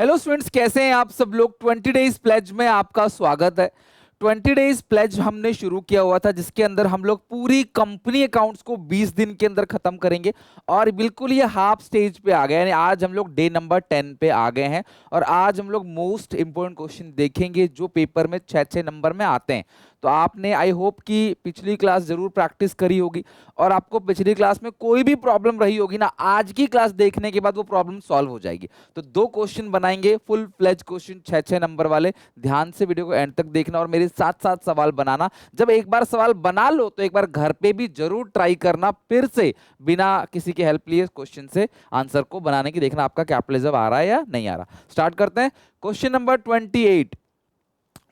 Hello students, कैसे हैं आप सब लोग। 20 डेज प्लेज में आपका स्वागत है। 20 डेज प्लेज हमने शुरू किया हुआ था, जिसके अंदर हम लोग पूरी कंपनी अकाउंट्स को 20 दिन के अंदर खत्म करेंगे और बिल्कुल ये हाफ स्टेज पे आ गए, यानी आज हम लोग डे नंबर 10 पे आ गए हैं। और आज हम लोग मोस्ट इंपोर्टेंट क्वेश्चन देखेंगे जो पेपर में 6-6 नंबर में आते हैं। तो आपने आई होप कि पिछली क्लास जरूर प्रैक्टिस करी होगी और आपको पिछली क्लास में कोई भी प्रॉब्लम रही होगी ना, आज की क्लास देखने के बाद वो प्रॉब्लम सॉल्व हो जाएगी। तो 2 क्वेश्चन बनाएंगे, फुल फ्लेज क्वेश्चन 6-6 नंबर वाले। ध्यान से वीडियो को एंड तक देखना और मेरे साथ साथ सवाल बनाना। जब एक बार सवाल बना लो तो एक बार घर पे भी जरूर ट्राई करना, फिर से बिना किसी के हेल्प लिए क्वेश्चन से आंसर को बनाने की देखना आपका कैपिटलिज्म आ रहा है या नहीं आ रहा। स्टार्ट करते हैं। Question number 28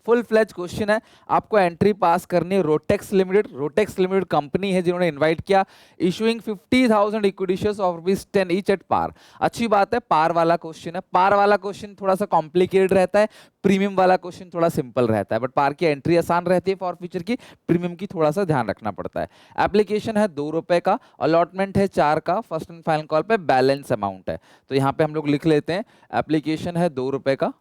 full fledge question है। आपको एंट्री पास करनी है। रोटेक्स लिमिटेड कंपनी है जिन्होंने इनवाइट किया, issuing 50,000 equity shares of ₹10 each at par. अच्छी बात है, पार वाला क्वेश्चन है। पार वाला क्वेश्चन थोड़ा सा कॉम्प्लिकेटेड रहता है, प्रीमियम वाला क्वेश्चन थोड़ा सिंपल रहता है। बट पार की एंट्री आसान रहती है फॉर फ्यूचर की, प्रीमियम की थोड़ा सा ध्यान रखना पड़ता है। एप्लीकेशन है ₹2 का, अलॉटमेंट है 4 का, फर्स्ट एंड फाइनल कॉल पे बैलेंस अमाउंट है। तो यहाँ पे हम लोग लिख लेते हैं एप्लीकेशन है ₹2 का,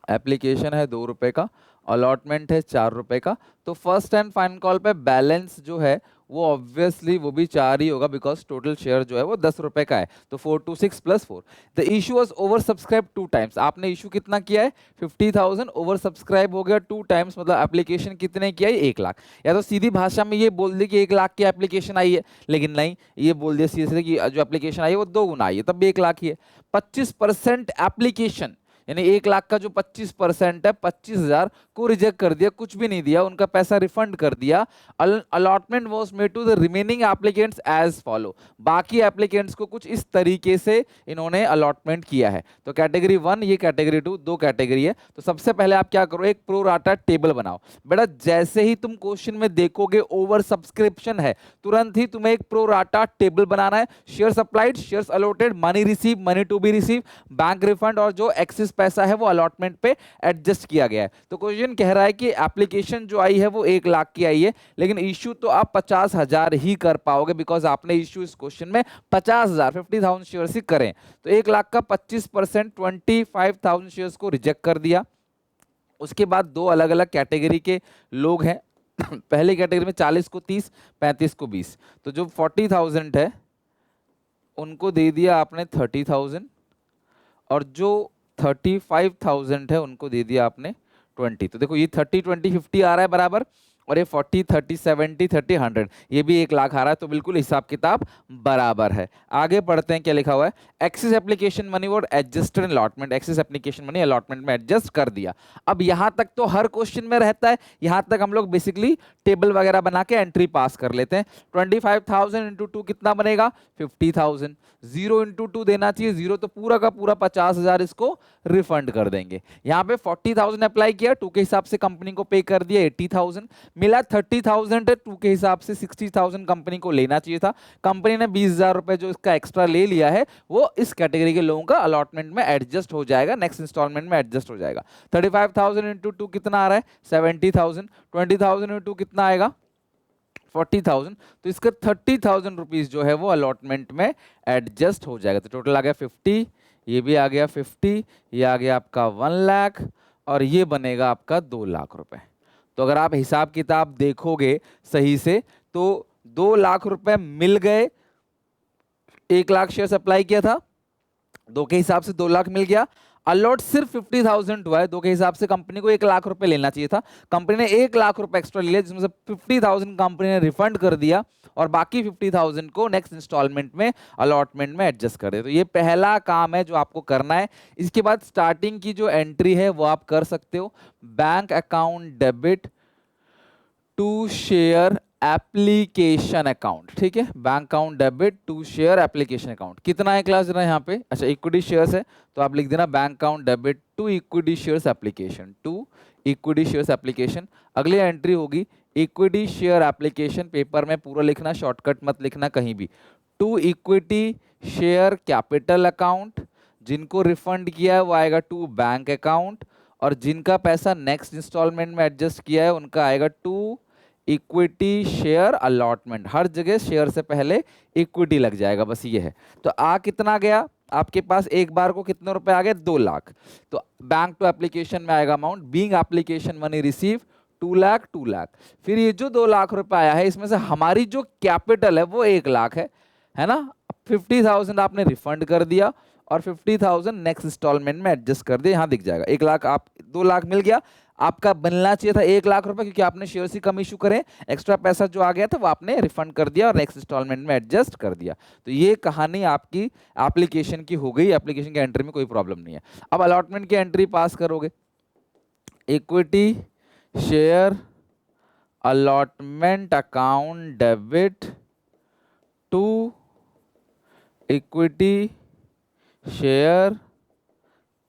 एप्लीकेशन है ₹2 का, अलॉटमेंट है ₹4 का। तो फर्स्ट एंड फाइनल कॉल पे बैलेंस जो है वो ऑब्वियसली वो भी 4 ही होगा, बिकॉज टोटल शेयर जो है वो ₹10 का है। तो 426 + 4। The issue was over subscribe 2 times. आपने इशू कितना किया है? 50,000। ओवर सब्सक्राइब हो गया 2 टाइम्स, मतलब एप्लीकेशन कितने की आई? 1 लाख। या तो सीधी भाषा में ये बोल दिया कि 1 लाख की एप्लीकेशन आई है, लेकिन नहीं, ये बोल दिया सीधे कि जो एप्लीकेशन आई है वो 2 गुना आई है, तब भी 1 लाख ही है। 25% एप्लीकेशन, यानी 1 लाख का जो 25% है, 25,000 को रिजेक्ट कर दिया, कुछ भी नहीं दिया, उनका पैसा रिफंड कर दिया। Allotment was made to the remaining applicants as follow. बाकी एप्लीकेंट्स को कुछ इस तरीके से इन्होंने अलॉटमेंट किया है। तो कैटेगरी 1, ये कैटेगरी 2, 2 कैटेगरी है। तो सबसे पहले आप क्या करो, एक प्रो राटा टेबल बनाओ। बेटा जैसे ही तुम क्वेश्चन में देखोगे ओवर सब्सक्रिप्शन है, तुरंत ही तुम्हें एक प्रो राटा टेबल बनाना है। Shares applied, shares allotted, money receive, money to be receive, bank refund और जो एक्सेस पैसा है वो अलॉटमेंट पे एडजस्ट किया गया है। तो क्वेश्चन कह रहा है कि एप्लीकेशन जो आई है वो 1 लाख की आई है, लेकिन इश्यू तो आप 50,000 ही कर पाओगे, बिकॉज आपने इश्यू इस क्वेश्चन में 50,000 50,000 शेयर्स ही करें। तो 1 लाख का 25% 25,000 शेयर्स को रिजेक्ट कर दिया। उसके बाद 2 अलग अलग कैटेगरी के लोग हैं। पहले कैटेगरी में 40 को 30, 35 को 20। तो जो 40,000 है उनको दे दिया आपने 30,000, और जो 35,000 है उनको दे दिया आपने 20। तो देखो ये 30 20 50 आ रहा है बराबर, और ये 40 30 70 30 100, ये भी 1 लाख आ रहा है। तो बिल्कुल हिसाब किताब बराबर है। आगे पढ़ते हैं क्या लिखा हुआ है। एक्सेस एप्लीकेशन मनी और adjusted allotment, excess application money allotment में एडजस्ट कर दिया। अब यहां तक तो हर क्वेश्चन में रहता है, यहां तक हम लोग बेसिकली टेबल वगैरह बना के एंट्री पास कर लेते हैं। 25,000 इंटू 2 कितना बनेगा? 50,000। 0 इंटू 2 देना चाहिए, 0 तो पूरा का पूरा 50,000 इसको रिफंड कर देंगे। यहाँ पे 40,000 अप्लाई किया, 2 के हिसाब से कंपनी को पे कर दिया 80,000। मिला 30,000 है, 2 के हिसाब से 60,000 कंपनी को लेना चाहिए था। कंपनी ने 20,000 रुपए जो इसका एक्स्ट्रा ले लिया है वो इस कैटेगरी के लोगों का अलॉटमेंट में एडजस्ट हो जाएगा, नेक्स्ट इंस्टॉलमेंट में एडजस्ट हो जाएगा। 35,000 इंटू 2 कितना आ रहा है? 70,000। 20,000 इंटू कितना आएगा? 40,000। तो इसका 30,000 रुपीज जो है वो अलॉटमेंट में एडजस्ट हो जाएगा। तो टोटल आ गया 50, ये भी आ गया 50, ये आ गया आपका 1 लाख, और ये बनेगा आपका 2 लाख रुपए। तो अगर आप हिसाब किताब देखोगे सही से तो 2 लाख रुपए मिल गए। 1 लाख शेयर अप्लाई किया था, 2 के हिसाब से 2 लाख मिल गया। अलॉट सिर्फ 50,000 हुआ है, 2 के हिसाब से कंपनी को 1 लाख रुपए लेना चाहिए था। कंपनी ने 1 लाख रुपए एक्स्ट्रा लिया, जिसमें से 50,000 कंपनी ने रिफंड कर दिया और बाकी 50,000 को नेक्स्ट इंस्टॉलमेंट में अलॉटमेंट में एडजस्ट कर दिया। तो ये पहला काम है जो आपको करना है। इसके बाद स्टार्टिंग की जो एंट्री है वो आप कर सकते हो, bank account debit to share application account. ठीक है, bank account debit to share application account. कितना है क्लास जरा यहाँ पे? अच्छा, इक्विटी शेयर्स है तो आप लिख देना bank account debit to equity shares application, to equity shares application. अगली एंट्री होगी इक्विटी शेयर एप्लीकेशन। पेपर में पूरा लिखना, शॉर्टकट मत लिखना कहीं भी। To equity share capital account, जिनको रिफंड किया है वो आएगा टू बैंक अकाउंट, और जिनका पैसा नेक्स्ट इंस्टॉलमेंट में एडजस्ट किया है उनका आएगा टू इक्विटी शेयर अलॉटमेंट। हर जगह शेयर से पहले इक्विटी लग जाएगा, बस ये है। तो आ कितना गया? आपके पास एक बार को कितने रुपए आ गए, 2 लाख। तो बैंक टू एप्लीकेशन में आएगा amount, being application money receive 2 lakh 2 lakh. फिर ये जो 2 लाख रुपए आया है इसमें से हमारी जो कैपिटल है वो 1 लाख है ना। 50,000 आपने रिफंड कर दिया और 50,000 नेक्स्ट इंस्टॉलमेंट में एडजस्ट कर दिया, यहाँ दिख जाएगा 1 लाख, आप 2 लाख मिल गया। आपका बनना चाहिए था 1 लाख रुपए, क्योंकि आपने शेयर ही कम इशू करे, एक्स्ट्रा पैसा जो आ गया था वो आपने रिफंड कर दिया और नेक्स्ट इंस्टॉलमेंट में एडजस्ट कर दिया। तो ये कहानी आपकी एप्लीकेशन की हो गई। एप्लीकेशन की एंट्री में कोई प्रॉब्लम नहीं है। अब अलॉटमेंट की एंट्री पास करोगे, equity share allotment account debit to equity share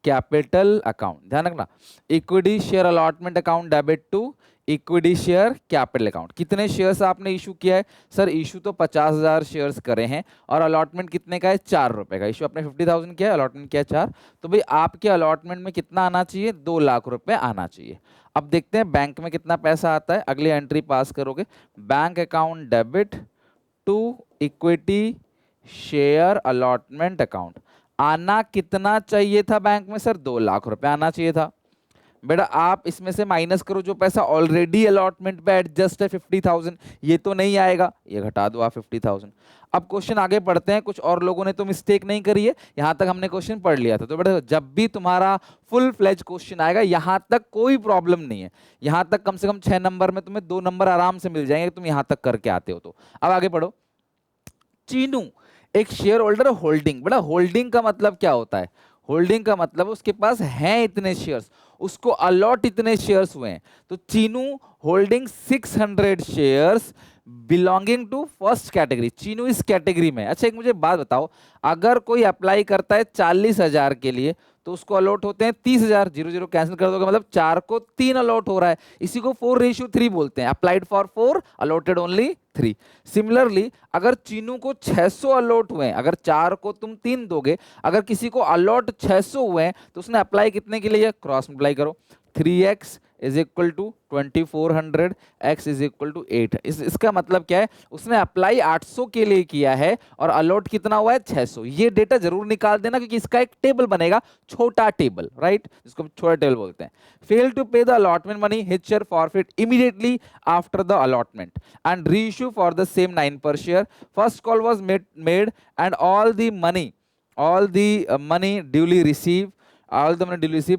capital account. ध्यान रखना, equity share allotment account debit to equity share capital account. कितने शेयर्स आपने इशू किया है, सर इशू तो 50,000 शेयर्स करे हैं और अलॉटमेंट कितने का है, 4 रुपए का। इशू आपने 50,000 किया है, अलॉटमेंट किया 4, तो भाई आपके अलॉटमेंट में कितना आना चाहिए, 2 लाख रुपए आना चाहिए। अब देखते हैं बैंक में कितना पैसा आता है। अगली एंट्री पास करोगे, bank account debit to equity share allotment account. आना कितना चाहिए था बैंक में, सर 2 लाख रुपए आना चाहिए था। बेटा आप इसमें से माइनस करो जो पैसा ऑलरेडी अलॉटमेंट पे एडजस्ट है 50,000, ये तो नहीं आएगा, ये घटा दो आप 50,000। अब क्वेश्चन आगे पढ़ते हैं, कुछ और लोगों ने तो मिस्टेक नहीं करी है, यहां तक हमने क्वेश्चन पढ़ लिया था। तो बेटा जब भी तुम्हारा फुल फ्लेज क्वेश्चन आएगा यहां तक कोई प्रॉब्लम नहीं है, यहां तक कम से कम 6 नंबर में तुम्हें 2 नंबर आराम से मिल जाएंगे, तुम यहां तक करके आते हो तो। अब आगे पढ़ो, चीनू एक शेयर होल्डर होल्डिंग। बेटा होल्डिंग का मतलब क्या होता है, होल्डिंग का मतलब उसके पास हैं इतने शेयर्स, उसको अलॉट इतने शेयर्स हुए हैं। तो Chinu holding 600 shares belonging to first category, Chinu इस कैटेगरी में। अच्छा एक मुझे बात बताओ, अगर कोई अप्लाई करता है 40,000 के लिए तो उसको अलॉट होते हैं 30,000, 0 कैंसिल कर दोगे, मतलब 4 को 3 अलॉट हो रहा है, इसी को 4:3 बोलते हैं। Applied for 4 allotted only 3। Similarly अगर चीनू को 600 अलॉट हुए हैं, अगर 4 को तुम 3 दोगे, अगर किसी को अलॉट 600 हुए हैं तो उसने अप्लाई कितने के लिए, क्रॉस मल्टीप्लाई करो, 3x is equal to 2400, x is equal to 8। इसका मतलब क्या है, उसने अप्लाई 800 के लिए किया है और अलॉट कितना हुआ है, 600। ये डेटा जरूर निकाल देना क्योंकि इसका एक टेबल बनेगा, छोटा टेबल, राइट, जिसको छोटा टेबल बोलते हैं। फेल टू पे the allotment money, his share forfeit immediately after the allotment and reissue for the same 9 per share. First call was made and all the money duly received,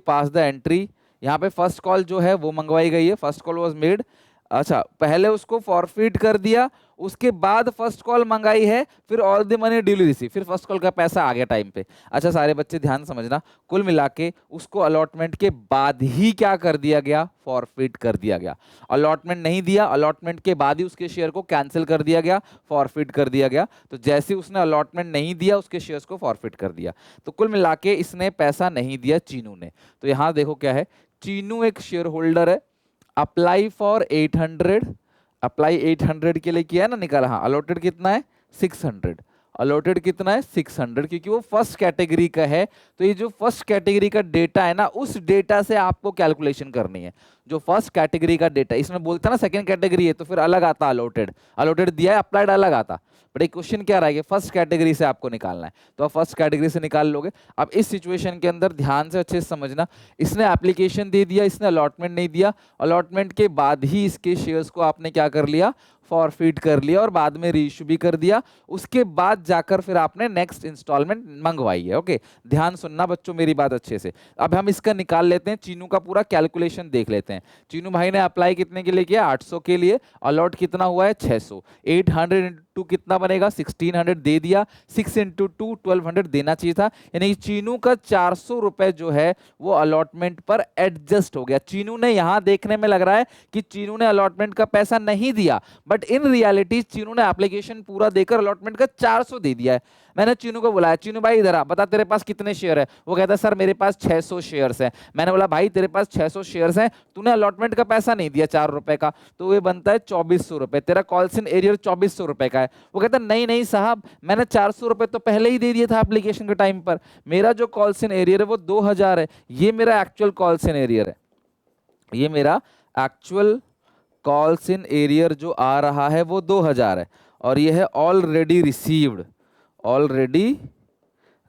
pass the entry। यहाँ पे first call जो है वो मंगवाई गई है, first call was made. अच्छा पहले उसको फॉरफिट कर दिया, उसके बाद फर्स्ट कॉल मंगाई है, फिर all the money duly receive, फिर फर्स्ट कॉल का पैसा आ गया टाइम पे। अच्छा सारे बच्चे ध्यान समझना, कुल मिला के उसको अलॉटमेंट के बाद ही क्या कर दिया गया, फॉरफिट कर दिया गया। अलॉटमेंट नहीं दिया, अलॉटमेंट के बाद ही उसके शेयर को कैंसिल कर दिया गया, फॉरफिट कर दिया गया। तो जैसे उसने अलॉटमेंट नहीं दिया उसके शेयर्स को फॉरफिट कर दिया। तो कुल मिला के इसने पैसा नहीं दिया चीनू ने। तो यहाँ देखो क्या है, चीनू एक शेयर होल्डर है, अप्लाई फॉर 800, अप्लाई 800 के लिए किया है ना, निकाला, हाँ अलॉटेड कितना है 600, अलॉटेड कितना है 600, क्योंकि वो फर्स्ट कैटेगरी का है। तो ये जो फर्स्ट कैटेगरी का डेटा है ना, उस डेटा से आपको कैलकुलेशन करनी है। जो फर्स्ट कैटेगरी का डेटा, इसमें बोलता ना सेकंड कैटेगरी है तो फिर अलग आता अलॉटेड, अलॉटेड दिया है अप्लाइड अलग आता। बट एक क्वेश्चन क्या रहेगा, फर्स्ट कैटेगरी से आपको निकालना है, तो आप फर्स्ट कैटेगरी से निकाल लोगे। अब इस सिचुएशन के अंदर ध्यान से अच्छे से समझना, इसने एप्लीकेशन दे दिया, इसने अलॉटमेंट नहीं दिया, अलॉटमेंट के बाद ही इसके शेयर्स को आपने क्या कर लिया, फॉरफिट कर लिया और बाद में रीइश्यू भी कर दिया। उसके बाद जाकर फिर आपने नेक्स्ट इंस्टॉलमेंट मंगवाई है। ओके ध्यान सुनना बच्चों मेरी बात अच्छे से। अब हम इसका निकाल लेते हैं, चीनू का पूरा कैलकुलेशन देख लेते हैं। चीनू भाई ने अप्लाई कितने के लिए किया, 800 के लिए, अलॉट कितना हुआ है 600, 800 इंटू कितना बनेगा 1600 दे दिया, 6 इंटू 2 1200 देना चाहिए था, यानी चीनू का 400 रुपए जो है वो अलॉटमेंट पर एडजस्ट हो गया। चीनू ने यहां देखने में लग रहा है कि चीनू ने अलॉटमेंट का पैसा नहीं दिया, बट इन रियलिटी चीनू ने एप्लीकेशन पूरा देकर अलॉटमेंट का 400 दे दिया है। मैंने चीनू को बुलाया, चीनू भाई इधर आ, बता तेरे पास कितने शेयर है। वो कहता है सर मेरे पास 600 शेयर्स हैं। मैंने बोला भाई तेरे पास 600 शेयर्स हैं, तूने अलॉटमेंट का पैसा नहीं दिया 4 रुपए का, तो ये बनता है 2400 रुपए, तेरा कॉल्स इन एरियर 2400 रुपए का है। वो कहता नहीं नहीं साहब, मैंने 400 रुपए तो पहले ही दे दिया था एप्लीकेशन के टाइम पर, मेरा जो कॉल्स इन एरियर है वो 2000 है, ये मेरा एक्चुअल कॉल्स इन एरियर है, ये मेरा एक्चुअल कॉल्स इन एरियर जो आ रहा है वो 2000 है, और ये है ऑलरेडी रिसीव्ड, ऑलरेडी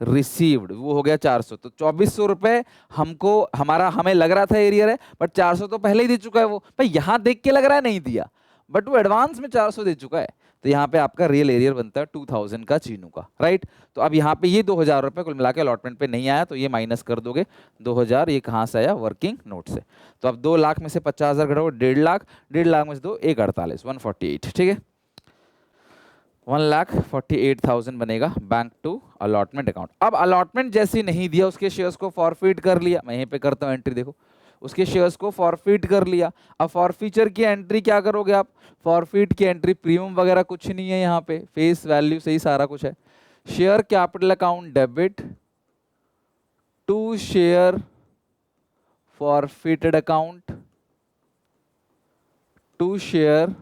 रिसीव्ड वो हो गया 400, तो 2400 रुपए हमको हमें लग रहा था एरियर है, बट 400 तो पहले ही दे चुका है वो भाई, यहां देख के लग रहा है नहीं दिया, बट वो एडवांस में 400 दे चुका है, तो यहाँ पे आपका रियल एरियर बनता है 2000 का चीनू का, राइट। तो अब यहाँ पे ये 2000 रुपए कुल मिला के अलॉटमेंट पे नहीं आया, तो ये माइनस कर दोगे 2000, ये कहाँ से आया, वर्किंग नोट से। तो अब 2 लाख में से 50,000 घटाओ 1.5 लाख, 1.5 लाख में से 2 148 148, ठीक है, 1,48,000 बनेगा बैंक टू अलॉटमेंट अकाउंट। अब अलॉटमेंट जैसे ही नहीं दिया, उसके शेयर्स को फॉरफिट कर लिया, मैं यहीं पे करता हूँ एंट्री, देखो उसके शेयर्स को फॉरफिट कर लिया। अब फॉरफीचर की एंट्री क्या करोगे आप, फॉरफिट की एंट्री, प्रीमियम वगैरह कुछ नहीं है यहाँ पे, फेस वैल्यू से ही सारा कुछ है। Share capital account debit to share forfeited account to share,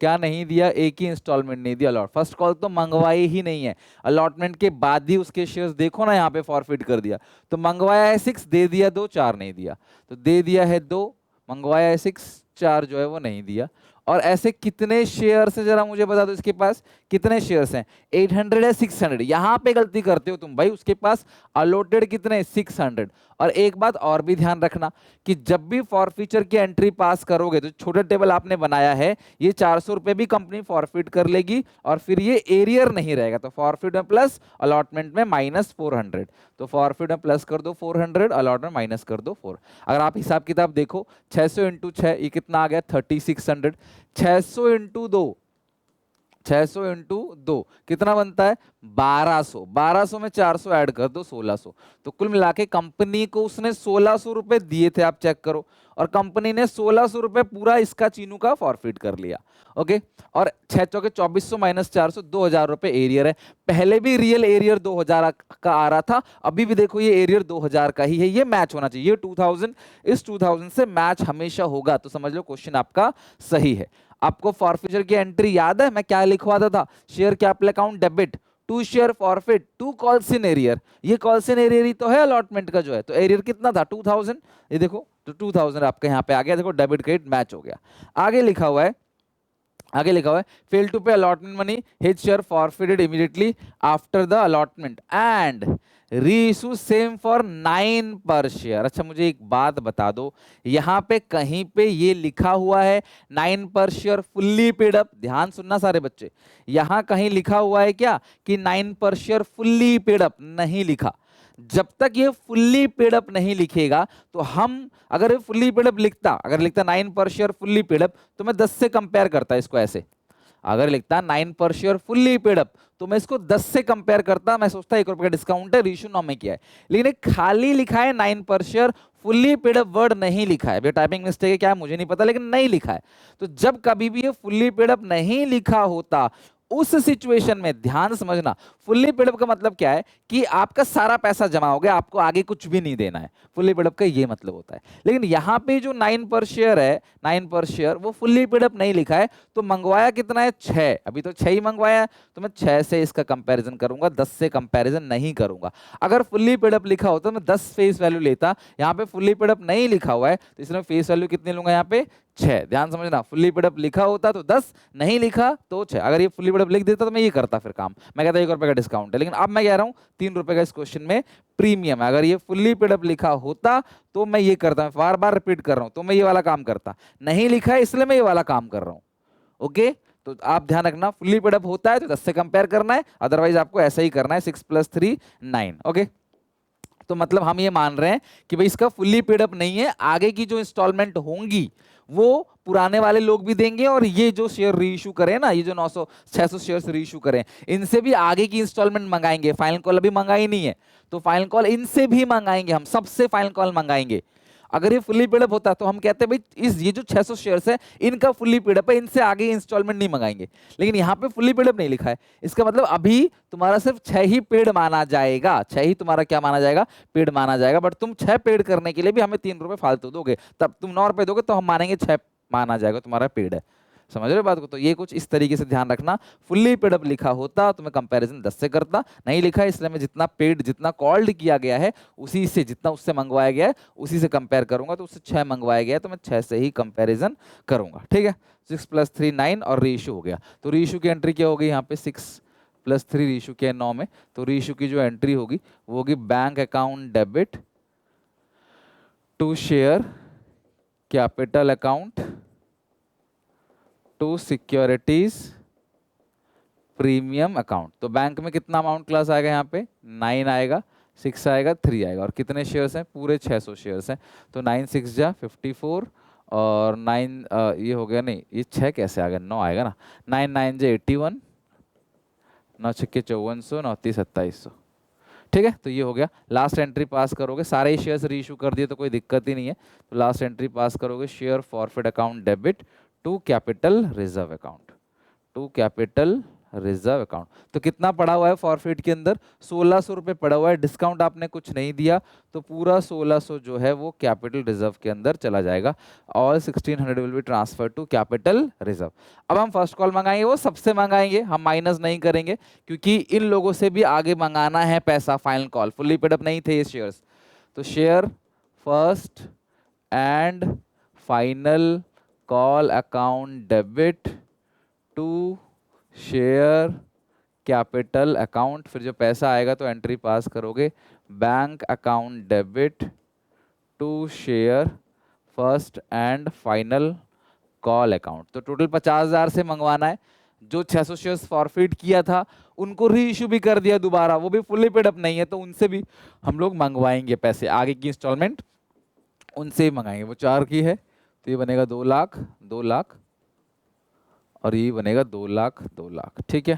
क्या नहीं दिया, एक ही इंस्टॉलमेंट नहीं दिया, अलॉट फर्स्ट कॉल तो मंगवाई ही नहीं है, अलॉटमेंट के बाद ही उसके शेयर्स देखो ना यहाँ पे फॉरफिट कर दिया, तो मंगवाया है 6, दे दिया 2, 4 नहीं दिया, तो दे दिया है 2, मंगवाया है 6, 4 जो है वो नहीं दिया। और ऐसे कितने शेयर्स हैं जरा मुझे बता दो, इसके पास कितने शेयर्स हैं, 800 है 600, यहां पे गलती करते हो तुम भाई, उसके पास अलॉटेड कितने 600। और एक बात और भी ध्यान रखना कि जब भी फॉरफीचर की एंट्री पास करोगे, तो छोटा टेबल आपने बनाया है, ये 400 रुपए भी कंपनी फॉरफिट कर लेगी, और फिर ये एरियर नहीं रहेगा, तो फॉरफिट में प्लस, अलॉटमेंट में माइनस 400, तो फॉरफिट में प्लस कर दो 400, अलॉटमेंट माइनस कर दो 4। अगर आप हिसाब किताब देखो, 600 इंटू 6 ये कितना आ गया 3600, 600 इंटू 2, 600 इंटू 2 कितना बनता है 1200, 1200 में 400 ऐड कर दो 1600, तो कुल मिला के कंपनी को उसने 1600 रुपए दिए थे, आप चेक करो, और कंपनी ने 1600 रुपए पूरा इसका चीनू का फॉरफिट कर लिया, ओके। और 6 चौके 2400 माइनस 400, 2000 रुपए एरियर है, पहले भी रियल एरियर 2000 का आ रहा था, अभी भी देखो ये एरियर 2000 का ही है, ये मैच होना चाहिए, ये 2000 इस 2000 से मैच हमेशा होगा, तो समझ लो क्वेश्चन आपका सही है। आपको फॉरफिचर की एंट्री याद है मैं क्या लिखवाता था, share capital account debit to share forfeit to calls in arrear, ये कॉल्स इन एरियर ही तो है अलॉटमेंट का जो है, तो एरियर कितना था 2000, ये देखो तो 2000 आपका यहाँ पे आ गया, देखो डेबिट क्रेडिट मैच हो गया। आगे लिखा हुआ है, आगे लिखा हुआ है फेल टू पे allotment money, his share forfeited immediately after the allotment and reissue same for 9 पर शेयर। अच्छा मुझे एक बात बता दो, यहां पे कहीं पे ये लिखा हुआ है 9 पर शेयर फुल्ली पेड अप, ध्यान सुनना सारे बच्चे, यहां कहीं लिखा हुआ है क्या कि 9 पर शेयर फुल्ली पेड अप, नहीं लिखा। जब तक ये फुल्ली पेड अप नहीं लिखेगा, तो हम अगर ये फुल्ली पेड अप लिखता, अगर लिखता 9 पर शेयर फुल्ली पेड अप, तो मैं 10 से कंपेयर करता इसको ऐसे, अगर लिखता 9 पर शेयर फुल्ली पेड अप, तो मैं इसको 10 से कंपेयर करता, मैं सोचता 1 रुपए का डिस्काउंट है, रीइश्यू नॉ में किया है, लेकिन खाली लिखा है 9 पर share fully paid up, word नहीं लिखा है, टाइपिंग मिस्टेक है क्या मुझे नहीं पता, लेकिन नहीं लिखा है। तो जब कभी भी ये फुल्ली पेड अप नहीं लिखा होता, उस सिचुएशन में ध्यान समझना, फुल्ली पेड अप का मतलब क्या है कि आपका सारा पैसा जमा हो गया, आपको आगे कुछ भी नहीं देना है, फुल्ली पेड अप का ये मतलब होता है। लेकिन यहां पे जो 9 पर शेयर है, 9 पर शेयर वो फुल्ली पेड अप नहीं लिखा है, तो मंगवाया कितना है 6, अभी तो 6 ही मंगवाया है, तो मैं 6 से इसका कंपैरिजन करूंगा, 10 से कंपैरिजन नहीं करूंगा। अगर फुल्ली पेड अप लिखा होता तो मैं 10 फेस वैल्यू लेता, यहाँ पे फुल्ली पेड अप नहीं लिखा हुआ है, तो इसमें फेस वैल्यू कितनी लूंगा यहाँ पे 6, ध्यान समझना, फुल्ली पेड अप लिखा होता तो 10, नहीं लिखा तो 6, अगर ये फुल्ली पेड अप लिख देता तो मैं ये करता फिर काम, मैं कहता 1 रुपए का डिस्काउंट है, लेकिन अब मैं कह रहा हूँ 3 रुपए का इस क्वेश्चन में प्रीमियम है, अगर ये फुल्ली पेड अप लिखा होता तो मैं ये करता, बार बार रिपीट कर रहा हूँ, तो मैं ये वाला काम करता, नहीं लिखा है इसलिए मैं ये वाला काम कर रहा हूँ, ओके। तो आप ध्यान रखना, फुल्ली पेड अप होता है तो 10 से कंपेयर करना है, अदरवाइज आपको ऐसा ही करना है, 6 + 3 9, ओके। तो मतलब हम ये मान रहे हैं कि भाई इसका फुल्ली पेड अप नहीं है, आगे की जो इंस्टॉलमेंट होंगी वो पुराने वाले लोग भी देंगे, और ये जो शेयर रीइश्यू करें ना, ये जो 900 600 शेयर रीइश्यू करें, इनसे भी आगे की इंस्टॉलमेंट मंगाएंगे, फाइनल कॉल अभी मंगाई नहीं है, तो फाइनल कॉल इनसे भी मंगाएंगे, हम सबसे फाइनल कॉल मंगाएंगे। अगर ये फुल्ली पेड अप होता तो हम कहते हैं भाई ये जो 600 शेयर्स है इनका फुल्ली पेड अप है, इनसे आगे इंस्टॉलमेंट नहीं मंगाएंगे, लेकिन यहाँ पे फुल्ली पेड अप नहीं लिखा है, इसका मतलब अभी तुम्हारा सिर्फ 6 ही पेड माना जाएगा, 6 ही तुम्हारा क्या माना जाएगा, पेड माना जाएगा, बट तुम 6 पेड करने के लिए भी हमें 3 रुपए फालतू दोगे, तब तुम 9 रुपए दोगे तो हम मानेंगे 6 माना जाएगा तुम्हारा पेड है, समझ रहे हो बात को। तो ये कुछ इस तरीके से ध्यान रखना, फुल्ली पेड अप लिखा होता तो मैं कंपैरिजन 10 से करता, नहीं लिखा है इसलिए मैं जितना पेड, जितना कॉल्ड किया गया है उसी से, जितना उससे मंगवाया गया है उसी से कंपेयर करूंगा, तो उससे 6 मंगवाया गया है तो मैं 6 से ही कंपैरिजन करूंगा, ठीक है। 6 + 3 9 और रीइश्यू हो गया, तो रीइश्यू की एंट्री क्या हो गई यहाँ पे 6 +3 रीइशू किया 9 में, तो रीइशू की जो एंट्री होगी वो होगी bank account debit to share capital account to securities premium account. तो बैंक में कितना अमाउंट क्लास आएगा यहाँ पे 9 आएगा, 6 आएगा, 3 आएगा, और कितने शेयर्स हैं पूरे 600 शेयर्स हैं, तो 9 6 जा 54 और 9 ये हो गया, नहीं ये 6 कैसे आ गया, 9 आएगा ना, 9 9 जा 81, 9 6 5400, 9 30 2700। ठीक है, तो ये हो गया। लास्ट एंट्री पास करोगे, सारे ही शेयर्स रीइशू कर दिए तो कोई दिक्कत ही नहीं है, तो लास्ट एंट्री पास करोगे share forfeit account debit to capital reserve account, to capital reserve account. तो कितना पड़ा हुआ है फॉरफिट के अंदर 1600 रुपये पड़ा हुआ है, डिस्काउंट आपने कुछ नहीं दिया तो पूरा 1600 जो है वो कैपिटल रिजर्व के अंदर चला जाएगा। All 1600 will be transfer to capital reserve. अब हम फर्स्ट कॉल मंगाएंगे, वो सबसे मंगाएंगे, हम माइनस नहीं करेंगे क्योंकि इन लोगों से भी आगे मंगाना है पैसा। Final call fully paid up नहीं थे ये शेयर्स, तो share first and final call account debit to share capital account, फिर जो पैसा आएगा तो एंट्री पास करोगे bank account debit to share first and final call account. तो टोटल 50,000 से मंगवाना है। जो 600 शेयर्स फॉरफिट किया था उनको री इशू भी कर दिया दोबारा, वो भी फुल्ली पेड अप नहीं है, तो उनसे भी हम लोग मंगवाएंगे पैसे, आगे की इंस्टॉलमेंट उनसे ही मंगाएंगे। वो 4 की है तो ये बनेगा 2 लाख 2 लाख और ये बनेगा 2 लाख 2 लाख। ठीक है,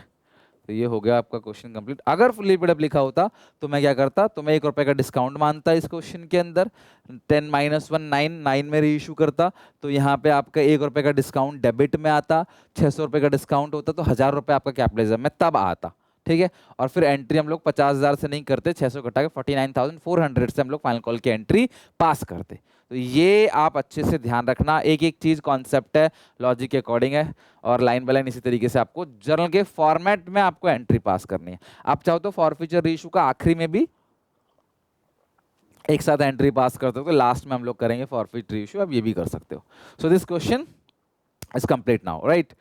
तो ये हो गया आपका क्वेश्चन कंप्लीट। अगर फुल्ली पेड अप लिखा होता तो मैं क्या करता, तो मैं 1 रुपए का डिस्काउंट मानता इस क्वेश्चन के अंदर, 10 - 1 9 9 में री इशू करता, तो यहाँ पे आपका 1 रुपए का डिस्काउंट डेबिट में आता, 600 रुपए का डिस्काउंट होता तो 1000 रुपए आपका कैपिटलिज्म में तब आता। ठीक है, और फिर एंट्री हम लोग 50,000 से नहीं करते, 600 घटा के 49,400 से हम लोग फाइनल कॉल की एंट्री पास करते। तो ये आप अच्छे से ध्यान रखना, एक एक चीज कॉन्सेप्ट है, लॉजिक के अकॉर्डिंग है, और लाइन बाय लाइन इसी तरीके से आपको जर्नल के फॉर्मेट में आपको एंट्री पास करनी है। आप चाहो तो फॉरफीचर रीइशू का आखिरी में भी एक साथ एंट्री पास करते हो, तो लास्ट में हम लोग करेंगे फॉरफीचर रीइशू, आप ये भी कर सकते हो। So this question is complete now, right.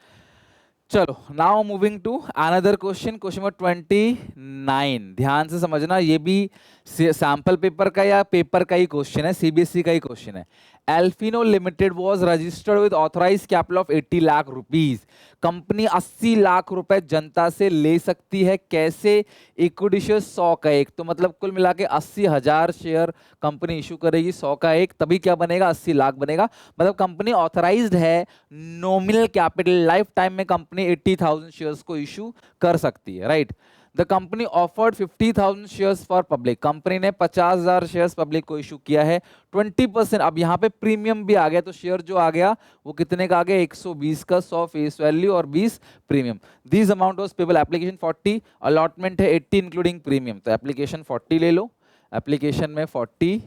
चलो now moving to another question, question number 29। ध्यान से समझना, ये भी सैंपल पेपर का या पेपर का ही क्वेश्चन है, सीबीएसई का ही क्वेश्चन है। Elfino limited was registered with authorised capital of 80 lakh rupees. Company 80 lakh रुपए जनता से ले सकती है, कैसे? इक्विटी शेयर 100 का एक, तो मतलब कुल मिला के 80,000 शेयर कंपनी इशू करेगी, 100 का एक, तभी क्या बनेगा 80 लाख बनेगा। मतलब कंपनी ऑथराइज्ड है, नॉमिनल कैपिटल लाइफ टाइम में कंपनी 80,000 शेयर्स को इशू कर सकती है, right. The company offered 50,000 shares for public. Company ने 50,000 शेयर्स पब्लिक को इशू किया है, 20%। अब यहाँ पे प्रीमियम भी आ गया, तो शेयर जो आ गया वो कितने का आ गया 120 का, 100 फेस वैल्यू और 20 premium. This amount was payable application 40, allotment है 80 इंक्लूडिंग प्रीमियम, तो एप्लीकेशन 40 ले लो। एप्लीकेशन में 40,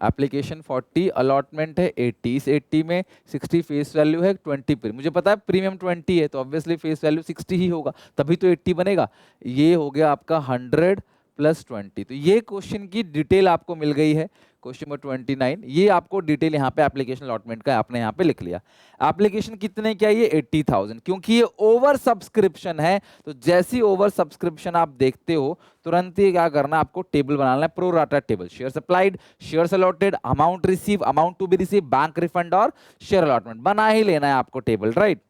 एप्लीकेशन 40, अलॉटमेंट है 80, इस 80 में 60 फेस वैल्यू है, 20 प्रीमियम। मुझे पता है प्रीमियम 20 है तो ऑब्वियसली फेस वैल्यू 60 ही होगा, तभी तो 80 बनेगा। ये हो गया आपका 100 + 20। तो ये क्वेश्चन की डिटेल आपको मिल गई है, क्वेश्चन नंबर 29। ये आपको डिटेल यहाँ पे एप्लीकेशन अलॉटमेंट का आपने यहाँ पे लिख लिया। एप्लीकेशन कितने क्या, ये 80,000, क्योंकि ये ओवर सब्सक्रिप्शन है, तो जैसी ओवर सब्सक्रिप्शन आप देखते हो तुरंत ही क्या करना है, आपको टेबल बनाना है, pro rata table, shares applied, shares allotted, amount receive, amount to be receive, bank refund और शेयर अलॉटमेंट, बना ही लेना है आपको टेबल, राइट।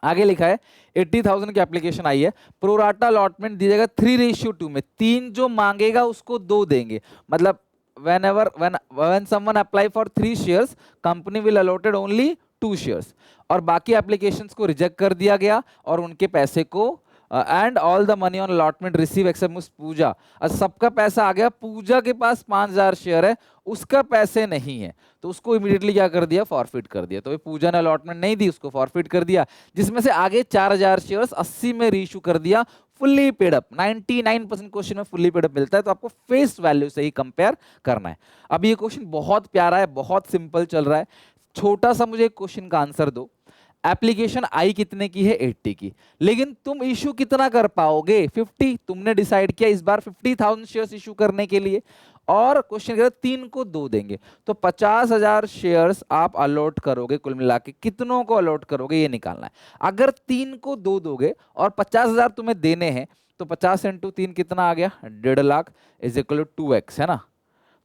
आगे लिखा है 80,000 की एप्लीकेशन आई है, प्रोराटा अलॉटमेंट दीजिएगा 3:2 में, 3 जो मांगेगा उसको 2 देंगे। मतलब when someone apply for 3 shares, company will allotted only 2 shares, और बाकी एप्लीकेशंस को रिजेक्ट कर दिया गया और उनके पैसे को and all the money on allotment receive except miss Puja. सबका पैसा आ गया, पूजा के पास 5,000 शेयर है, उसका पैसे नहीं है, तो उसको इमीडिएटली क्या कर दिया, फॉरफिट कर दिया। तो पूजा ने अलॉटमेंट नहीं दी, उसको फॉरफिट कर दिया, जिसमें से आगे 4,000 शेयर्स 80 में रीइशू कर दिया, फुल्ली पेड अप। 99% क्वेश्चन में फुल्ली पेड अप मिलता है, तो आपको फेस वैल्यू से ही कंपेयर करना है। अब ये क्वेश्चन बहुत प्यारा है, बहुत सिंपल चल रहा है। छोटा सा मुझे क्वेश्चन का आंसर दो, एप्लीकेशन आई कितने की है, 80 की, लेकिन तुम इशू कितना कर पाओगे, 50। तुमने डिसाइड किया इस बार 50,000 शेयर्स इशू करने के लिए, और क्वेश्चन कह रहा है 3 को 2 देंगे, तो 50,000 शेयर्स आप अलॉट करोगे, कुल मिला के कितनों को अलॉट करोगे ये निकालना है। अगर 3 को 2 दोगे और 50,000 तुम्हें देने हैं, तो 50 इंटू 3 कितना आ गया, 1.5 lakh is equal to 2x, है ना।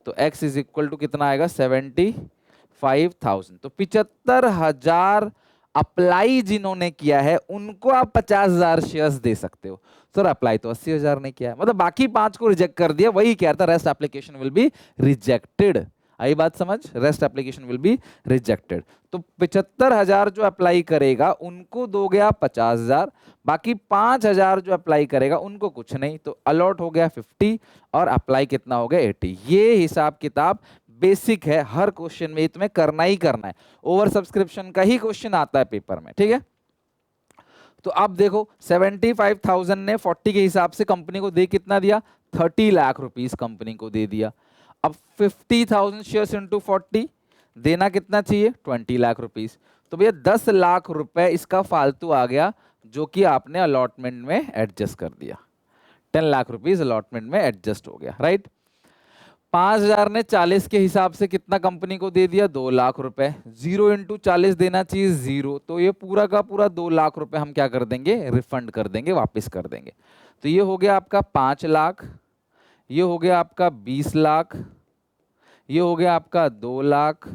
तो x इज इक्वल टू कितना आएगा, 75,000। तो 75,000 अप्लाई जिन्होंने किया है उनको आप 50,000 शेयर्स दे सकते हो। सर अप्लाई तो 80,000 ने किया है, मतलब बाकी 5 को रिजेक्ट कर दिया, वही कह रहा था rest application will be rejected. आई बात समझ, rest application will be rejected. तो 75,000 जो अप्लाई करेगा उनको दोगे आप 50,000, बाकी 5,000 जो अप्लाई करेगा उनको कुछ नहीं, तो अलॉट हो गया 50 और अप्लाई कितना हो गया 80। ये हिसाब किताब बेसिक है, हर क्वेश्चन में तुम्हें करना ही करना है। ओवर सब्सक्रिप्शन का ही क्वेश्चन आता है पेपर में, ठीक है। तो अब देखो 75,000 ने 40 के हिसाब से कंपनी को दे कितना दिया, 30 लाख रुपीस कंपनी को दे दिया। अब 50,000 शेयर्स इंटू 40 देना कितना चाहिए, 20 लाख रुपीस। तो भैया 10 लाख रुपए इसका फालतू आ गया, जो कि आपने अलॉटमेंट में एडजस्ट कर दिया। 10 लाख रुपीस अलॉटमेंट में एडजस्ट हो गया, राइट। 5,000 ने 40 के हिसाब से कितना कंपनी को दे दिया, 2 लाख रुपए। 0 इंटू 40 देना चाहिए 0, तो ये पूरा का पूरा 2 लाख रुपए हम क्या कर देंगे, रिफंड कर देंगे, वापस कर देंगे। तो ये हो गया आपका 5 लाख, ये हो गया आपका 20 लाख, ये हो गया आपका 2 लाख,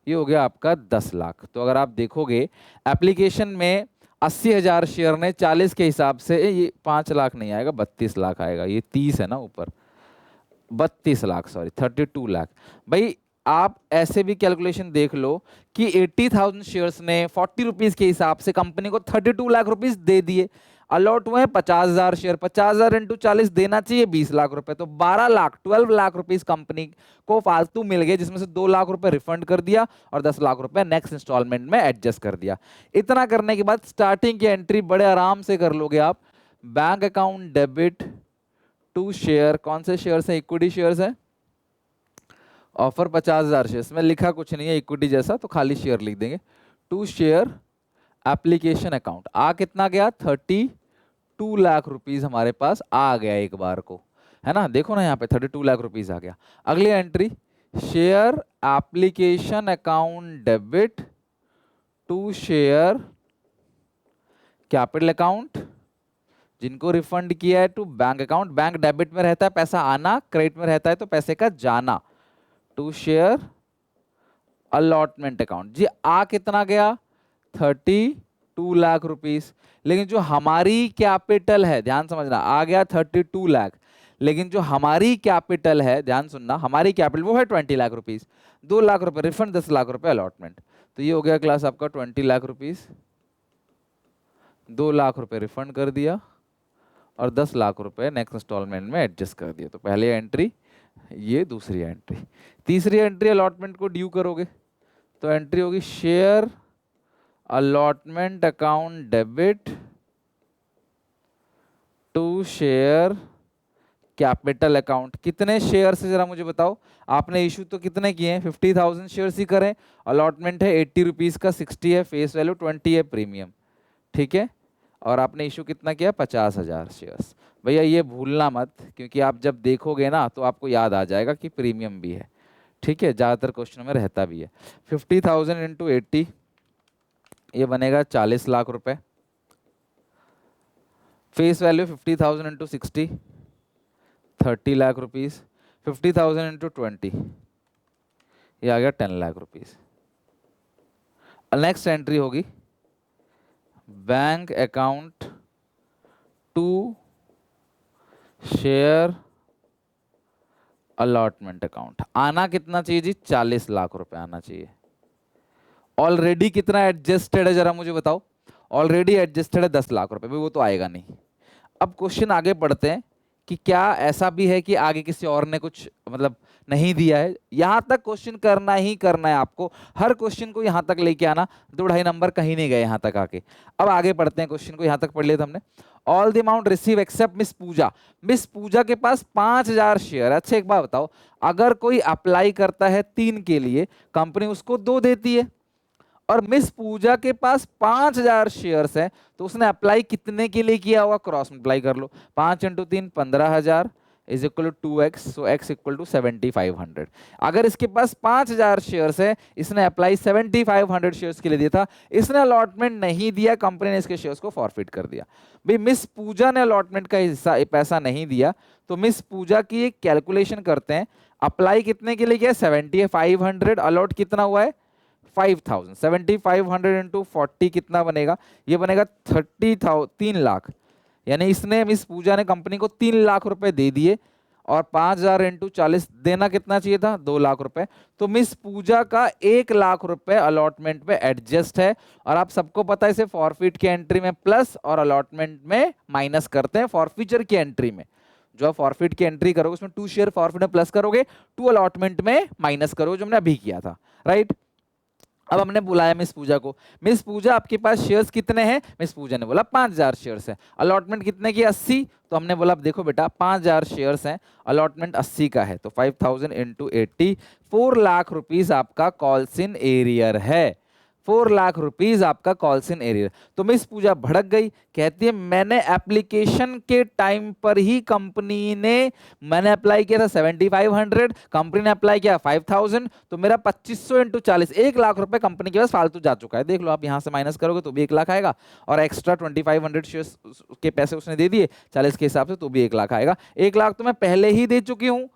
ये हो गया आपका 10 लाख। तो अगर आप देखोगे एप्लीकेशन में 80,000 शेयर ने 40 के हिसाब से, ये 5 लाख नहीं आएगा, 32 लाख आएगा, ये 30 है ना ऊपर, 32 लाख, सॉरी 32 लाख। भाई आप ऐसे भी कैलकुलेशन देख लो कि 80,000 शेयर्स ने 40 रुपीज के हिसाब से कंपनी को 32 लाख रुपीस दे दिए, अलॉट हुए 50,000 शेयर, 50,000 इंटू 40 देना चाहिए 20 लाख रुपए, तो 12 लाख 12 लाख रुपीस कंपनी को फालतू मिल गए, जिसमें से 2 लाख रुपए रिफंड कर दिया और 10 लाख रुपए नेक्स्ट इंस्टॉलमेंट में एडजस्ट कर दिया। इतना करने के बाद स्टार्टिंग की एंट्री बड़े आराम से कर लोगे आप। Bank account debit to share, कौन से शेयर्स हैं, इक्विटी शेयर्स हैं, ऑफर 50,000 शेयर्स में लिखा कुछ नहीं है इक्विटी जैसा, तो खाली शेयर लिख देंगे। टू शेयर एप्लीकेशन अकाउंट, आ कितना गया, 32 लाख रुपीस हमारे पास आ गया एक बार को, है ना। देखो ना यहाँ पे 32 लाख रुपीस आ गया। अगली entry, share application account debit to share capital account, जिनको रिफंड किया है, to bank account, bank debit में रहता है पैसा आना, क्रेडिट में रहता है तो पैसे का जाना, टू शेयर अलॉटमेंट अकाउंट। जी आ कितना गया, 32 लाख रुपीस, लेकिन जो हमारी कैपिटल है, ध्यान समझना, आ गया 32 लाख, लेकिन जो हमारी कैपिटल है, ध्यान सुनना, हमारी कैपिटल वो है 20 लाख रुपीस, 2 लाख रुपए रिफंड, 10 लाख रुपए अलॉटमेंट। तो ये हो गया क्लास आपका 20 लाख रुपीस, 2 लाख रुपए रिफंड कर दिया और 10 लाख रुपए नेक्स्ट इंस्टॉलमेंट में एडजस्ट कर दिया। तो पहली एंट्री ये, दूसरी एंट्री। तीसरी एंट्री अलॉटमेंट को ड्यू करोगे तो एंट्री होगी share allotment account debit to share capital account. कितने शेयर से जरा मुझे बताओ, आपने इशू तो कितने किए हैं, 50,000 शेयर्स ही करें, अलॉटमेंट है 80 रुपीज का, 60 है फेस वैल्यू, 20 है प्रीमियम, ठीक है। और आपने इशू कितना किया, 50,000 शेयर्स। भैया ये भूलना मत, क्योंकि आप जब देखोगे ना तो आपको याद आ जाएगा कि प्रीमियम भी है, ठीक है, ज़्यादातर क्वेश्चनों में रहता भी है। 50,000 इंटू 80 ये बनेगा 40 लाख रुपए। Face value 50,000 into 60 30 lakh rupees, 50,000 into 20 ये आ गया 10 लाख रुपीस। नेक्स्ट एंट्री होगी bank account to share allotment account. आना कितना चाहिए जी, 40 लाख रुपए आना चाहिए। ऑलरेडी कितना एडजस्टेड है जरा मुझे बताओ, ऑलरेडी एडजस्टेड है 10 लाख रुपए, वो तो आएगा नहीं। अब क्वेश्चन आगे बढ़ते हैं कि क्या ऐसा भी है कि आगे किसी और ने कुछ मतलब नहीं दिया है। यहां तक क्वेश्चन करना ही करना है आपको, हर क्वेश्चन को यहां तक लेके आना, 2-2.5 नंबर कहीं नहीं गए यहां तक आके। अब आगे पढ़ते हैं, क्वेश्चन को यहां तक पढ़ लिया था हमने। All the amount receive except miss Puja, miss Puja के पास 5,000 शेयर। अच्छा एक बात बताओ, अगर कोई अप्लाई करता है 3 के लिए, कंपनी उसको 2 देती है, और मिस पूजा के पास 5,000 शेयर्स हैं, तो उसने अप्लाई कितने के लिए किया होगा, क्रॉस मल्टीप्लाई कर लो, 5 into 3 15,000, is equal to 2x, so x equal to 7500। अगर इसके पास 5000 शेयर्स है, इसने अप्लाई 7500 शेयर्स के लिए दिया था, इसने अलॉटमेंट नहीं दिया, कंपनी ने इसके शेयर्स को फॉरफिट कर दिया। भाई मिस पूजा ने अलॉटमेंट का हिस्सा पैसा नहीं दिया, तो मिस पूजा की एक कैलकुलेशन करते हैं। अप्लाई कितने के लिए किया? 7500, अलॉट कितना हुआ है? 5000। 7500 इंटू 40 कितना बनेगा? ये बनेगा 3 लाख। यानी इसने, मिस पूजा ने कंपनी को 3 लाख रुपए दे दिए, और 5000 इंटू 40 देना कितना चाहिए था? 2 लाख रुपए। तो मिस पूजा का 1 लाख रुपए अलॉटमेंट में एडजस्ट है। और आप सबको पता है इसे फॉरफिट की एंट्री में प्लस और अलॉटमेंट में माइनस करते हैं। फॉरफिचर की एंट्री में जो आप फॉरफिट की एंट्री करोगे उसमें 2 शेयर फॉरफिट में प्लस करोगे, 2 अलॉटमेंट में माइनस करोगे, जो हमने अभी किया था, राइट। अब हमने बुलाया मिस पूजा को। मिस पूजा, आपके पास शेयर्स कितने हैं? मिस पूजा ने बोला 5000 शेयर्स है। अलॉटमेंट कितने की? 80। तो हमने बोला देखो बेटा 5000 शेयर्स हैं, अलॉटमेंट 80 का है, तो 5000 इंटू 80, 4 लाख रुपीज आपका कॉल्स इन एरियर है। 4 लाख रुपीज आपका कॉल्स इन एरियर। तो मिस पूजा भड़क गई, कहती है मैंने एप्लीकेशन के टाइम पर ही मैंने अप्लाई किया था 7500, कंपनी ने अप्लाई किया 5000, तो मेरा 2500 इंटू 40, 1 लाख रुपए कंपनी के पास फालतू जा चुका है। देख लो आप, यहां से माइनस करोगे तो भी 1 लाख आएगा, और एक्स्ट्रा 2500 शेयर्स के पैसे उसने दे दिए 40 के हिसाब से, तो भी 1 लाख आएगा। 1 लाख तो मैं पहले ही दे चुकी हूं,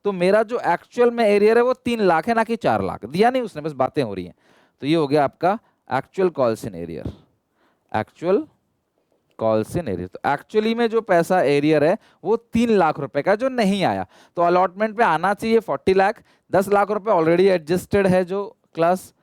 तो मेरा जो एक्चुअल में एरियर है वो 3 लाख है, ना कि 4 लाख। दिया नहीं उसने, बस बातें हो रही हैं। तो ये हो गया आपका actual calls in arrear. Actual calls in arrear, तो एक्चुअली में जो पैसा एरियर है वो 3 लाख रुपए का, जो नहीं आया। तो अलॉटमेंट पे आना चाहिए 40 लाख, 10 लाख रुपए ऑलरेडी एडजस्टेड है जो क्लास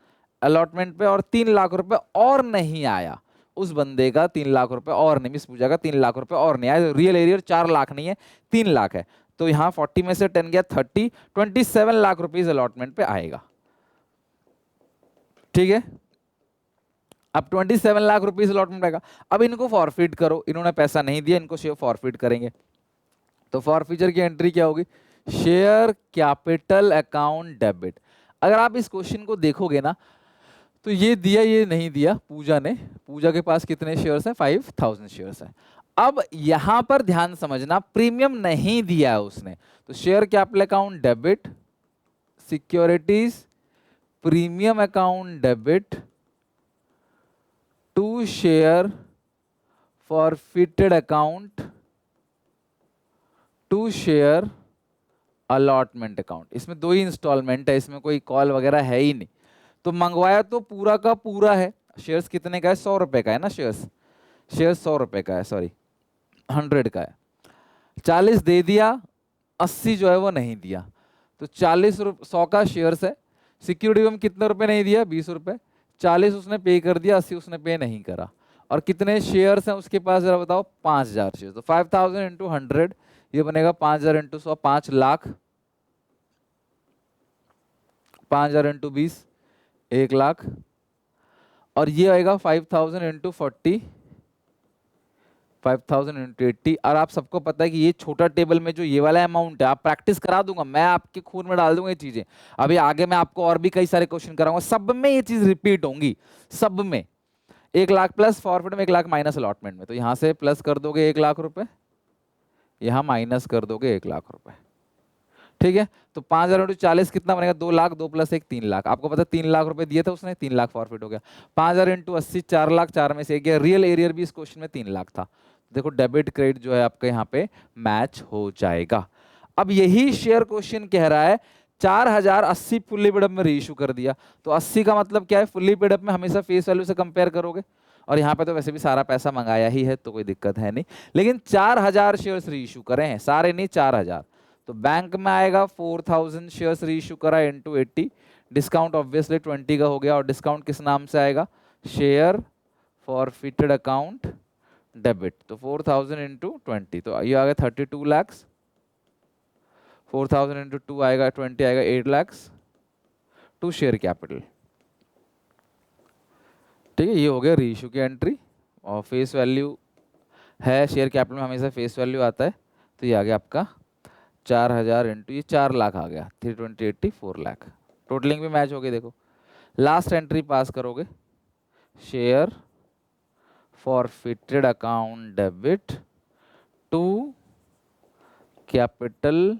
अलॉटमेंट पे, और 3 लाख रुपए और नहीं आया उस बंदे का। 3 लाख रुपए और नहीं, मिस पूजा का 3 लाख रुपए और नहीं आया। रियल एरियर 4 लाख नहीं है, 3 लाख है। तो यहाँ 40 में से 10 गया 30, 27 लाख रुपीज अलॉटमेंट पे आएगा। ठीक है, अब 27 लाख रुपीस अलॉटमेंट आएगा। अब इनको फॉरफिट करो, इन्होंने पैसा नहीं दिया, इनको शेयर फॉरफिट करेंगे। तो फॉरफिचर की एंट्री क्या होगी? Share capital account debit. अगर आप इस क्वेश्चन को देखोगे ना, तो ये दिया, ये नहीं दिया पूजा ने। पूजा के पास कितने शेयर्स हैं? 5000 शेयर्स हैं। अब यहां पर ध्यान समझना, प्रीमियम नहीं दिया है उसने, तो share capital account debit, securities premium account debit to share forfeited account to share allotment account. इसमें 2 ही इंस्टॉलमेंट है, इसमें कोई कॉल वगैरह है ही नहीं। तो मंगवाया तो पूरा का पूरा है। शेयर्स कितने का है? 100 रुपए का है ना। शेयर्स 100 रुपए का है, सॉरी 100 का है। 40 दे दिया, 80 जो है वो नहीं दिया। तो 100 का शेयर्स है। सिक्योरिटी में कितने रुपए नहीं दिया? 20 रुपए। 40 उसने पे कर दिया, 80 उसने पे नहीं करा। और कितने शेयर्स हैं उसके पास, जरा बताओ? 5000 शेयर्स। तो 5000 इंटू 100, ये बनेगा 5000 इंटू 100, 5 लाख। 5000 इंटू 20, 1 लाख। और ये आएगा 5000 इंटू 40, 5000 इंटू 80। और आप सबको पता है कि ये छोटा टेबल में जो ये वाला अमाउंट है, आप प्रैक्टिस करा दूंगा मैं, आपके खून में डाल दूंगा ये चीजें। अभी आगे मैं आपको और भी कई सारे क्वेश्चन कराऊंगा, सब में ये चीज रिपीट होंगी, सब में। 1 लाख प्लस फॉरवर्ड में, 1 लाख माइनस अलॉटमेंट में। तो यहां से प्लस कर दोगे 1 लाख रुपए, यहां माइनस कर दोगे 1 लाख रुपए। ठीक है, तो 5000 इंटू 40 कितना बनेगा? 2 लाख, 2 प्लस 1, 3 लाख। आपको पता है 3 लाख रुपए दिए थे उसने, 3 लाख फॉरफिट हो गया। 5000 इंटू 80, 4 लाख, 4 में से 1 गया। रियल एरियर भी इस क्वेश्चन में 3 लाख था। देखो डेबिट क्रेडिट जो है आपका यहाँ पे मैच हो जाएगा। अब यही शेयर क्वेश्चन कह रहा है 4080 फुल्ली पेड अप में रीइश्यू कर दिया। तो 80 का मतलब क्या है? फुल्ली पेड अप में हमेशा फेस वैल्यू से कंपेयर करोगे, और यहाँ पे तो वैसे भी सारा पैसा मंगाया ही है, तो कोई दिक्कत है नहीं। लेकिन 4000 शेयर्स रीइश्यू करे हैं, सारे नहीं 4000। तो बैंक में आएगा 4000 शेयर्स रीइश्यू करा इंटू 80, डिस्काउंट ऑब्वियसली 20 का हो गया। और डिस्काउंट किस नाम से आएगा? Share forfeited account debit. तो 4000 इंटू 20, तो ये आ गया 32 लैक्स। 4000 इंटू 2 आएगा 20, आएगा 8 लैक्स टू शेयर कैपिटल। ठीक है, ये हो गया रीइश्यू की एंट्री। और फेस वैल्यू है, शेयर कैपिटल में हमेशा फेस वैल्यू आता है। तो ये आ गया आपका 4000 इंटू ये 4 लाख आ गया, 320, 80, 4 लाख। टोटलिंग भी मैच हो गई। देखो लास्ट एंट्री पास करोगे, share forfeited account debit to capital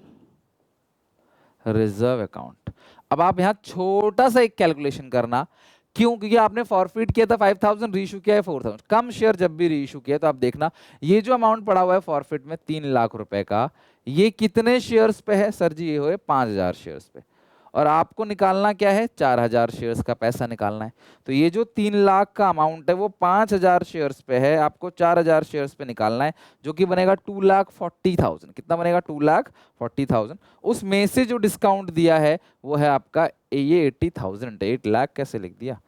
reserve account. अब आप यहां छोटा सा एक कैलकुलेशन करना, क्यों? क्योंकि आपने फॉरफिट किया था 5000, रीइशू किया है 4000। कम शेयर जब भी रीइशू किया तो आप देखना ये जो अमाउंट पड़ा हुआ है फॉरफिट में 3 लाख रुपए का, ये कितने शेयर्स पे है सर जी? ये हुए 5000 शेयर्स पे, और आपको निकालना क्या है? 4000 शेयर्स का पैसा निकालना है। तो ये जो 3 लाख का अमाउंट है वो 5000 शेयर्स पे है, आपको 4000 शेयर्स पे निकालना है, जो कि बनेगा 2,40,000। कितना बनेगा? 2,40,000। उसमें से जो डिस्काउंट दिया है वो है आपका ये 80,000। 8 लाख कैसे लिख दिया?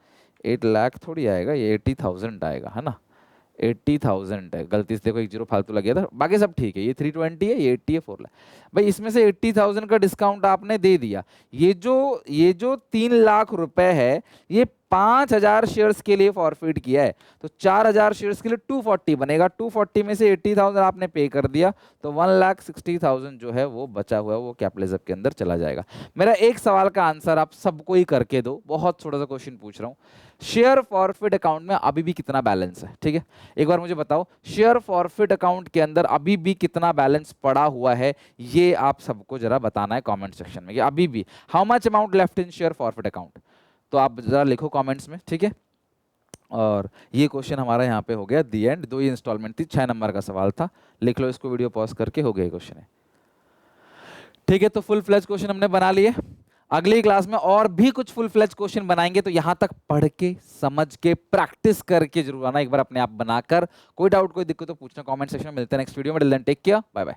8 लाख थोड़ी आएगा, ये 80,000 आएगा, है ना? 80,000 है, गलती से देखो एक जीरो फालतू लग गया था, बाकी सब ठीक है। ये 320 है, ये 80 है, 4 लाख। भाई इसमें से 80,000 का डिस्काउंट आपने दे दिया। ये जो 3 लाख रुपए है ये 5000 शेयर्स के लिए फॉरफिट किया है, तो 4000 शेयर्स के लिए 240 बनेगा। 240 में से 80,000 आपने पे कर दिया, तो 1,60,000 जो है वो बचा हुआ है, वो कैपिटलिज्म के अंदर चला जाएगा। मेरा एक सवाल का आंसर आप सबको ही करके दो, बहुत छोटा सा क्वेश्चन पूछ रहा हूँ। शेयर फॉरफिट अकाउंट में अभी भी कितना बैलेंस है? ठीक है, एक बार मुझे बताओ, शेयर फॉरफिट अकाउंट के अंदर अभी भी कितना बैलेंस पड़ा हुआ है? ये आप सबको जरा बताना है कमेंट सेक्शन में कि अभी भी how much amount left in share forfeit account. तो आप जरा लिखो कमेंट्स में, ठीक है। और ये क्वेश्चन हमारा यहाँ पे हो गया दी एंड। 2 ही इंस्टॉलमेंट थी, 6 नंबर का सवाल था। लिख लो इसको, वीडियो पॉज करके, हो गया क्वेश्चन है। ठीक है, तो फुल फ्लेज क्वेश्चन हमने बना लिए। अगली क्लास में और भी कुछ फुल फ्लेज क्वेश्चन बनाएंगे, तो यहां तक पढ़ के समझ के प्रैक्टिस करके जरूर आना एक बार अपने आप बनाकर। कोई डाउट कोई दिक्कत तो पूछना कमेंट सेक्शन में। मिलते हैं नेक्स्ट वीडियो में। Till then take care, bye bye.